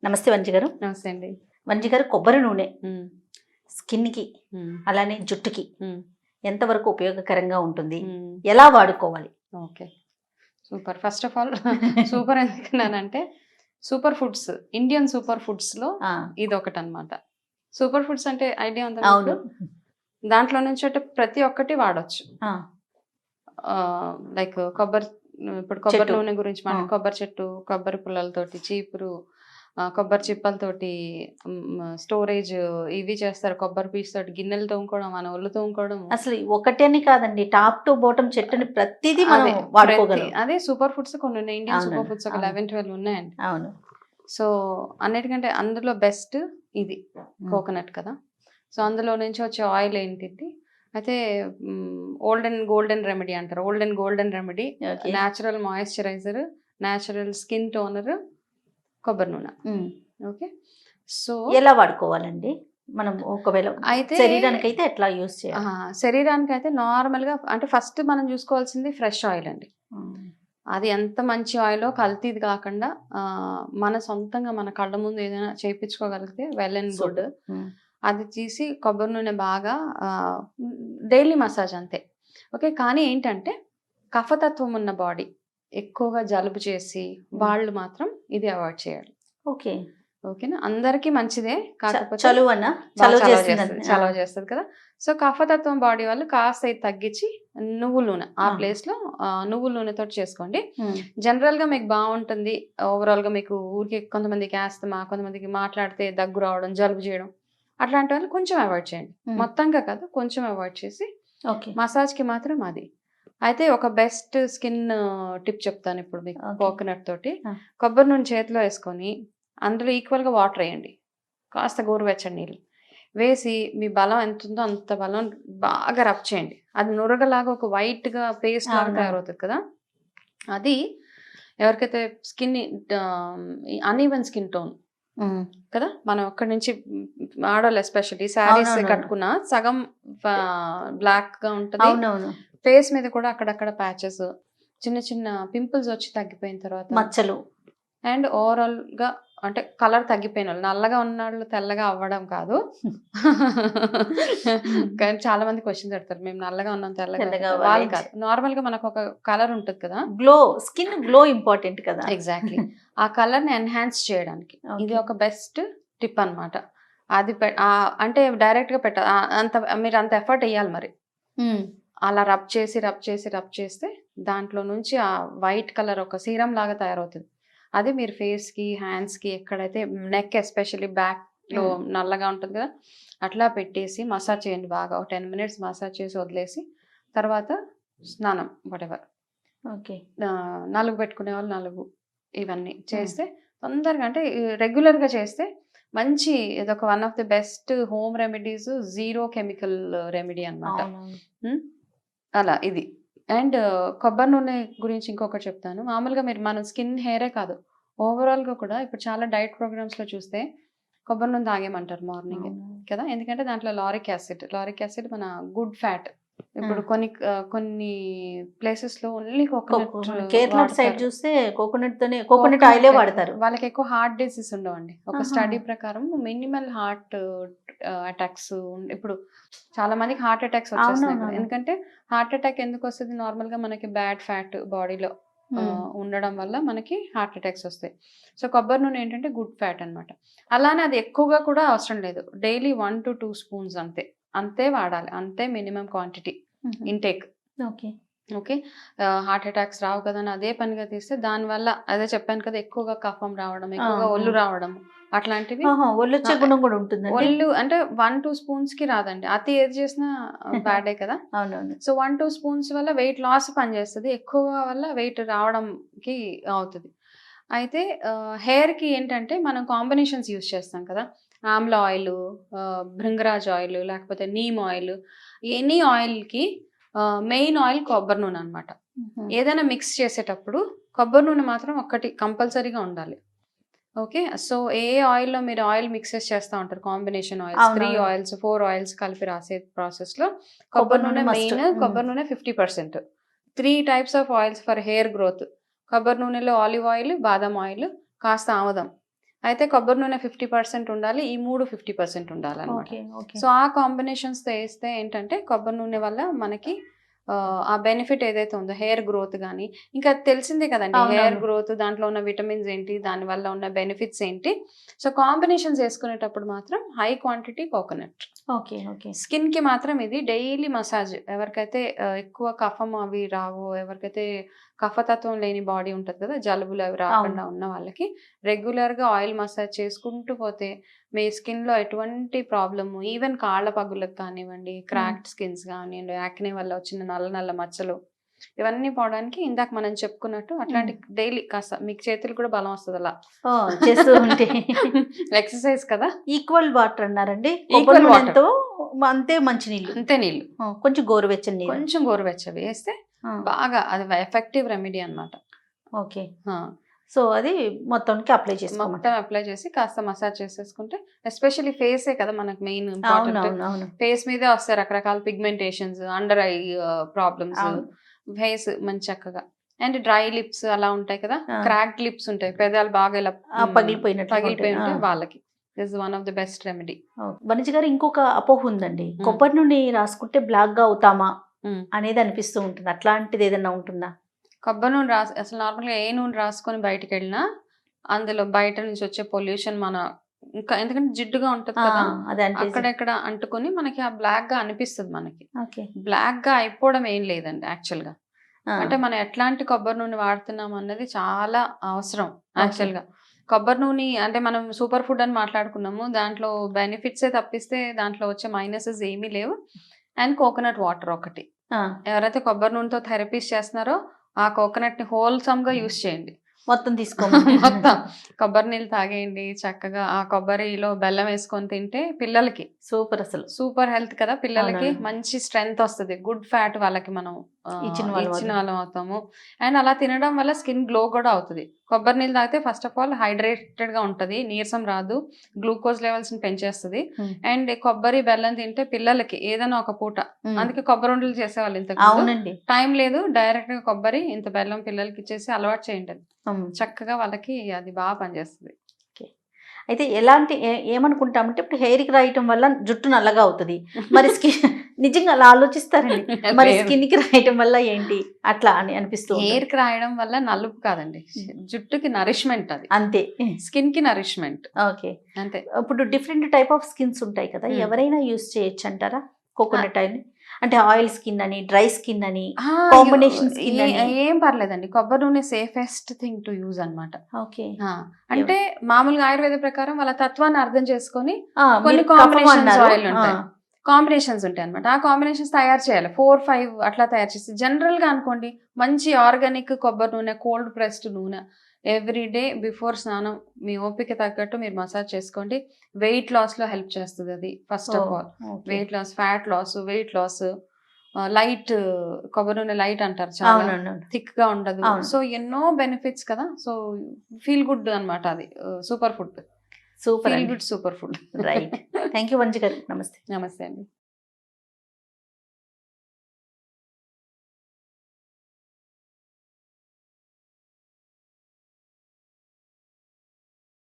నమస్తే వంజి గారు. నమస్తే అండి. వంజి గారు, కొబ్బరి నూనె హ్మ్. స్కిన్‌కి హ్మ్. అలానే జుట్టుకి హ్మ్. ఎంతవరకు ఉపయోగకరంగా ఉంటుంది? హ్మ్. ఎలా వాడుకోవాలి? Okay. Super. First of all super ఎందుకన్నానంటే సూపర్ ఫుడ్స్, ఇండియన్ సూపర్ ఫుడ్స్‌లో ఆ! ఇదొకటనమాట. సూపర్ ఫుడ్స్ అంటే ఐడియా ఉందా మీకు? అవును. దాంట్లో నుంచి అంటే ప్రతి ఒక్కటి వాడొచ్చు. ఆ! లైక్ ఇప్పుడు కొబ్బరి చెట్టు. నూనె గురించి ఆ! కొబ్బరి చెట్టు, కొబ్బరి పుల్లలతోటి చీపురు, కొబ్బరి చిప్పలతోటి స్టోరేజ్ ఇవి చేస్తారు. కొబ్బరి పీచు తోటి గిన్నెలు తోముకోవడం, మన ఒళ్ళు తోముకోవడం. అసలు ఒకటని కాదండి. టాప్ టు బాటమ్ చెట్టుని ప్రతీదీ మనం వాడుకోగలం. అదే సూపర్ ఫుడ్స్ కొన్ని ఉన్నాయి. ఇండియన్ సూపర్ అవునండి. ఫుడ్స్ ఒక అవును. 11, 12 ఉన్నాయండి. అవును. సో, అన్నిటికంటే అందులో బెస్ట్ ఇది హ్మ్. కోకోనట్ కదా! సో, అందులో నుంచి వచ్చే ఆయిల్ ఏంటిది అయితే గోల్డెన్ రెమెడీ అంటారు. Golden remedy okay. Natural moisturiser, natural skin toner కొబ్బరి నూనె. హ్మ్. ఓకే. సో, ఎలా వాడుకోవాలండి? మనం ఒకవేళ అయితే శరీరానికైతే ఎట్లా యూజ్ చేయాలి? శరీరానికైతే నార్మల్‌గా అంటే ఫస్ట్ మనం చూసుకోవాల్సింది ఫ్రెష్ ఆయిల్ అండి. హ్మ్. అది ఎంత మంచి ఆయిలో కల్తీది కాకుండా మన సొంతంగా మన కళ్ళ ముందు ఏదైనా చేపించుకోగలిగితే వెల్ అండ్ గుడ్. సూపర్. హ్మ్. అది తీసి కొబ్బరి నూనె బాగా డైలీ మసాజ్ అంతే. ఓకే. కానీ ఏంటంటే కఫతత్వం ఉన్న బాడీ ఎక్కువగా జలుబు చేసి వాళ్ళు మాత్రం ఇది అవాయిడ్ చేయాలి. ఓకే. ఓకేనా? అందరికీ మంచిదే. కాకపోతే చలువనా? చలవ చలువ చేస్తది. చేస్తుందని. ఆ! చలవ చేస్తది కదా! సో, కఫతత్వం బాడీ వాళ్ళు కాస్త ఇది తగ్గించి నువ్వుల నూనె ఆ ఆ! ప్లేస్‌లో నువ్వుల నూనెతోటి చేసుకోండి. హ్మ్. జనరల్‌గా మీకు బావుంటుంది. ఓవరాల్‌గా మీకు ఊరికే కొంతమందికి ఆస్తమా, కొంతమందికి మాట్లాడితే దగ్గు రావడం, జలుబు చేయడం అట్లాంటి వాళ్ళు కొంచెం అవాయిడ్ చేయండి. హ్మ్. మొత్తంగా కాదు కొంచెం అవాయిడ్ చేసి ఓకే. మసాజ్‌కి మాత్రం అది. అయితే ఒక బెస్ట్ స్కిన్ టిప్ చెప్తానిప్పుడు మీకు ఓకే. కోకోనట్ తోటి. ఆ! కొబ్బరి నూనె చేతిలో ఏసుకొని అందులో ఈక్వల్‌గా వాటర్ ఎయండి. కాస్త గోరువెచ్చని నీళ్ళు. వేసి మీ బలం ఎంతుందో అంత బలం బాగా రబ్ చేయండి. అది నురగలాగా ఒక వైట్‌గా పేస్ట్ లాగా అవునవును. తయారవుతది కదా! అది ఎవరికైతే అన్‌ఈవెన్ స్కిన్ టోన్ హ్మ్. కదా! మనం అక్కడి నుంచి ఆడోళ్ళు ఎస్పెషల్లీ శారీస్ అవునవునవును. కట్టుకున్న సగం బ్లాక్‌గా ఉంటది. అవునవును. ఫేస్ మీద కూడా అక్కడక్కడ ప్యాచెస్ చిన్న చిన్న పింపుల్స్ వచ్చి తగ్గిపోయిన తర్వాత మచ్చలు. అండ్ ఓవరాల్‌గా అంటే కలర్ తగ్గిపోయినోళ్ళు. నల్లగా ఉన్నోళ్ళు తెల్లగా అవ్వడం కాదు. కానీ చాలా మంది క్వెషన్స్ పెడతారు. మేము నల్లగా ఉన్నాం, తెల్లగా తెల్లగా అవ్వట్లేదు. అవ్వాలి. వాళ్ళు కాదు. నార్మల్‌గా మనకొక కలర్ ఉంటది కదా! స్కిన్ గ్లో ఇంపార్టెంట్ కదా! ఎగ్జాక్ట్‌లీ. ఆ కలర్‌ని ఎన్హాన్స్ చేయడానికి. ఇది ఓకే. ఒక బెస్ట్ టిప్ అన్నమాట. అది అంటే డైరెక్ట్‌గా అంత మీరంత ఎఫర్ట్ ఎయ్యాలి మరి. హ్మ్. అలా రబ్ చేస్తే దాంట్లో నుంచి ఆ వైట్ కలర్ ఒక సీరమ్ లాగా తయారవుతది. అది మీరు ఫేస్‌కి, హ్యాండ్స్‌కి ఎక్కడైతే నెక్ ఎస్పెషల్లీ బ్యాక్‌లో హ్మ్. నల్లగా ఉంటది కదా! అట్లా పెట్టేసి మసాజ్ చేయండి బాగా. ఒక 10 మినిట్స్ మసాజ్ చేసి వదిలేసి తర్వాత స్నానం వాటెవర్. ఓకే. నలుగు పెట్టుకునే వాళ్ళు నలుగు ఇవన్నీ హ్మ్. చేస్తే తొందరగా అంటే రెగ్యులర్‌గా చేస్తే మంచి ఇదొక one of the best home remedies zero chemical remedy అన్నమాట. అవునవును. హ్మ్. అలా ఇది. అండ్ కొబ్బరి నూనె గురించి ఇంకొకటి చెప్తాను. మామూలుగా మన స్కిన్, హెయిరే కాదు. ఓవరాల్‌గా కూడా ఇప్పుడు చాలా డైట్ ప్రోగ్రామ్స్‌లో చూస్తే కొబ్బరి నూనె తాగేయమంటారు మార్నింగే అవును. కదా! ఎందుకంటే దాంట్లో లారిక్ యాసిడ్ మన గుడ్ ఫ్యాట్. ఆ! ఇప్పుడు కొన్ని ప్లేసెస్‌లో ఓన్లీ కోకోనట్ కేరళ సైడ్ వాడతారు. చూస్తే కోకోనట్ ఆయిలే కోకోనట్ ఎక్కువ. వాడతారు. వాళ్ళకెక్కువ హార్ట్ డిసీజ్ ఉండవండి. ఒక ఆహా! స్టడీ ప్రకారం మినిమల్ హార్ట్ అటాక్స్ ఇప్పుడు చాలా మందికి హార్ట్ అటాక్స్ వచ్చేస్తున్నాయి ఇప్పుడు. అవునవునవును. ఎందుకంటే హార్ట్ అటాక్ ఎందుకొస్తది నార్మల్‌గా మనకి బ్యాడ్ ఫ్యాట్ బాడీలో హ్మ్. ఉండడం వల్ల మనకి హార్ట్ అటాక్స్ వస్తాయి. సో, కొబ్బరి నూనె ఏంటంటే గుడ్ ఫ్యాట్ అన్నమాట. అలానే అది ఎక్కువగా కూడా అవసరం లేదు. డైలీ 1-2 స్పూన్స్ అంతే. అంతే వాడాలి. అంతే మినిమమ్ క్వాంటిటీ హుహు. Intake. Okay. Okay. Heart attacks రావు కదా! అని అదే పనిగా తీస్తే దానివల్ల అదే చెప్పాను కదా! ఎక్కువగా కఫం రావడం, ఆ! ఎక్కువగా ఆ! ఒల్లు రావడం అట్లాంటివి. ఆహా! ఒళ్ళొచ్చే ఆహ్, గుణం గూడా ఉంటుందండి? ఒల్లు అంటే 1-2 స్పూన్స్‌కి రాదండి. అతి ఏది చేసినా బ్యాడే కదా! అవునవును. సో, 1-2 స్పూన్స్ వల్ల వెయిట్ లాస్ పనిచేస్తది. ఎక్కువ వల్ల వెయిట్ రావడంకి అవుతది. అయితే హెయిర్‌కి ఏంటంటే మనం కాంబినేషన్స్ యూజ్ చేస్తాం కదా! ఆమ్లా ఆయిలు, భృంగరాజ్ ఆయిలు, లేకపోతే నీమ్ ఆయిలు. ఎనీ ఆయిల్‌కి మెయిన్ ఆయిల్ కొబ్బరి నూనె అనమాట. హుహు. ఏదైనా మిక్స్ చేసేటప్పుడు కొబ్బరి నూనె మాత్రం ఒక్కటి కంపల్సరీగా ఉండాలి. ఓకే. సో, ఏ ఆయిల్‌లో మీరు ఆయిల్ మిక్సెస్ చేస్తా ఉంటారు. కాంబినేషన్ ఆయిల్స్ 3 అవునవును. ఆయిల్స్, 4 ఆయిల్స్ కలిపి రాసే ప్రాసెస్‌లో కొబ్బరి కొబ్బరి నూనె నూనె మస్ట్. మెయిన్. హ్మ్. కొబ్బరి నూనె 50%. 3 types of oils for hair growth. కొబ్బరి నూనెలో ఆలివ్ ఆయిల్, బాదం ఆయిల్, కాస్త ఆముదం. అయితే కొబ్బరి నూనె 50% ఉండాలి, ఈ 3 50% ఉండాలన్నమాట. ఓకే ఓకే సో ఆ కాంబినేషన్స్తో వేస్తే ఏంటంటే కొబ్బరి నూనె వల్ల మనకి ఆ బెనిఫిట్ ఏదైతే ఉందో హెయిర్ గ్రోత్ కానీ, ఇంకా తెలిసిందే కదండి హెయిర్ అవునవును. గ్రోత్, దాంట్లో ఉన్న విటమిన్స్ ఏంటి, దానివల్ల ఉన్న బెనిఫిట్స్ ఏంటి. సో కాంబినేషన్స్ వేసుకునేటప్పుడు మాత్రం high quantity coconut. Okay okay స్కిన్కి మాత్రం ఇది డైలీ మసాజ్. ఎవరికైతే ఎక్కువ కఫం అవి రావో, ఎవరికైతే కఫతత్వం లేని బాడీ ఉంటుంది కదా, జలుబులు అవి రాకుండా ఉన్న వాళ్ళకి రెగ్యులర్గా ఆయిల్ మసాజ్ చేసుకుంటూ పోతే మీ స్కిన్లో ఎటువంటి ప్రాబ్లము, ఈవెన్ కాళ్ళ పగులకు కానివ్వండి, క్రాక్డ్ స్కిన్స్ కానివ్వండి, యాక్నే వల్ల వచ్చిన నల్ల నల్ల మచ్చలు, ఇవన్నీ పోవడానికి ఇందాక మనం చెప్పుకున్నట్టు అట్లాంటి డైలీ కాస్త మీకు చేతులు కూడా బలం వస్తుంది అలా చేస్తూ ఉంటే ఎక్సర్సైజ్ కదా. ఈక్వల్ వాటర్ అన్నారండి, Equal water. వాటర్ అంతే మంచి నీళ్ళు, అంతే నీళ్ళు, కొంచెం గోరువెచ్చని నీళ్ళు. కొంచెం గోరువెచ్చవి వేస్తే బాగా అది ఎఫెక్టివ్ రెమెడీ అనమాట. ఓకే సో అది మొత్తానికి అప్లై చేసుకోవాలి. మొత్తం అప్లై చేసి కాస్త మసాజ్ చేసేసుకుంటే, ఎస్పెషల్లీ ఫేసే కదా మనకు మెయిన్ ఇంపార్టెంట్. అవును ఫేస్ మీదే వస్తాయి రకరకాల pigmentations, under eye problems, face మంచి చక్కగా. అండ్ డ్రై లిప్స్ అలా ఉంటాయి కదా, క్రాక్డ్ లిప్స్ ఉంటాయి, పెదాలు బాగా ఇలా పగిలిపోయి ఉంటాయి, వాళ్ళకి this one of the best remedy. Vanija గారు ఇంకొక అపోహ ఉందండి, కొబ్బరి నూనె రాసుకుంటే బ్లాక్ గా అవుతామా అనేది అనిపిస్తూ ఉంటుంది, అట్లాంటిది ఏదైనా ఉంటుందా? కొబ్బరి నూనె అసలు నార్మల్గా ఏ నూనె రాసుకొని బయటకు వెళ్ళినా అందులో బయట నుంచి వచ్చే పొల్యూషన్ మన ఇంకా, ఎందుకంటే జిడ్డుగా ఉంటది కదా, అక్కడెక్కడ అంటుకొని మనకి ఆ బ్లాక్ గా అనిపిస్తుంది. మనకి బ్లాక్ గా అయిపోవడం ఏం లేదండి యాక్చువల్ గా. అంటే మనం ఎట్లాంటి కొబ్బరి నూనె వాడుతున్నాం అన్నది చాలా అవసరం యాక్చువల్ గా. కొబ్బరి నూనె అంటే మనం సూపర్ ఫుడ్ అని మాట్లాడుకున్నాము, దాంట్లో బెనిఫిట్సే తప్పిస్తే దాంట్లో వచ్చే మైనసెస్ ఏమీ లేవు. అండ్ కోకోనట్ వాటర్ ఒకటి, ఎవరైతే కొబ్బరి నూనెతో థెరపీస్ చేస్తున్నారో ఆ కోకోనట్ ని హోల్సమ్ గా యూస్ చేయండి, మొత్తం తీసుకోండి. మొత్తం కొబ్బరి నీళ్ళు తాగేయండి చక్కగా. ఆ కొబ్బరిలో బెల్లం వేసుకొని తింటే పిల్లలకి సూపర్, అసలు సూపర్ హెల్త్ కదా, పిల్లలకి మంచి స్ట్రెంగ్త్ వస్తుంది, గుడ్ ఫ్యాట్ వాళ్ళకి మనం ఇచ్చిన వాళ్ళం అవుతాము. అండ్ అలా తినడం వల్ల స్కిన్ గ్లో కూడా అవుతుంది. కొబ్బరి నీళ్ళు తాగితే ఫస్ట్ ఆఫ్ ఆల్ హైడ్రేటెడ్ గా ఉంటది, నీరసం రాదు, గ్లూకోజ్ లెవెల్స్ ని పెంచేస్తుంది. అండ్ కొబ్బరి బెల్లం తింటే పిల్లలకి ఏదైనా ఒక పూట, అందుకే కొబ్బరి ఉండలు చేసేవాళ్ళు ఇంతకు టైం లేదు, డైరెక్ట్ గా కొబ్బరి ఇంత బెల్లం పిల్లలకి ఇచ్చేసి అలవాటు చేయండి, చక్కగా వాళ్ళకి అది బాగా పనిచేస్తుంది. అయితే ఎలాంటి ఏమనుకుంటామంటే, ఇప్పుడు హెయిర్ కి రాయటం వల్ల జుట్టు నల్లగా అవుతుంది, మరి స్కిన్ నిజంగా అలా ఆలోచిస్తారండి, మరి స్కిన్ కి రాయటం వల్ల ఏంటి అట్లా అని అనిపిస్తుంది? హెయిర్ కి రాయడం వల్ల నలుపు కాదండి, జుట్టుకి నరిష్మెంట్, అది అంతే, స్కిన్ కి నరిష్మెంట్. ఓకే అంతే. ఇప్పుడు డిఫరెంట్ టైప్ ఆఫ్ స్కిన్స్ ఉంటాయి కదా, ఎవరైనా యూస్ చేయొచ్చు అంటారా కోకోనట్ ఆయిల్? అంటే ఆయిల్ స్కిన్ అని, డ్రై స్కిన్ అని, కాంబినేషన్ స్కిన్ అని ఏం పర్లేదండి. కొబ్బరి నూనె సేఫెస్ట్ థింగ్ టు యూజ్ అన్నమాట. ఓకే, అంటే మామూలుగా ఆయుర్వేద ప్రకారం వాళ్ళ తత్వాన్ని అర్థం చేసుకొని కొన్ని కాంబినేషన్స్ ఆయిల్ ఉంటాయి, కాంబినేషన్స్ ఉంటాయి అనమాట. ఆ కాంబినేషన్స్ తయారు చేయాలి, 4-5 అట్లా తయారు చేసి. జనరల్ గా అనుకోండి, మంచి ఆర్గానిక్ కొబ్బరి నూనె, కోల్డ్ ప్రెస్డ్ నూనె ఎవ్రీ డే బిఫోర్ స్నానం మీ ఓపిక తగ్గట్టు మీరు మసాజ్ చేసుకోండి. వెయిట్ లాస్ లో హెల్ప్ చేస్తుంది అది. First of all weight loss, fat loss, weight loss, light కొబ్బరి నూనె లైట్ అంటారు, చాలా థిక్ గా ఉండదు. సో ఎన్నో బెనిఫిట్స్ కదా. సో ఫీల్ గుడ్ అన్నమాట, అది super food, super good super food. Right. Thank you Vanija గారు. నమస్తే. నమస్తే అండి.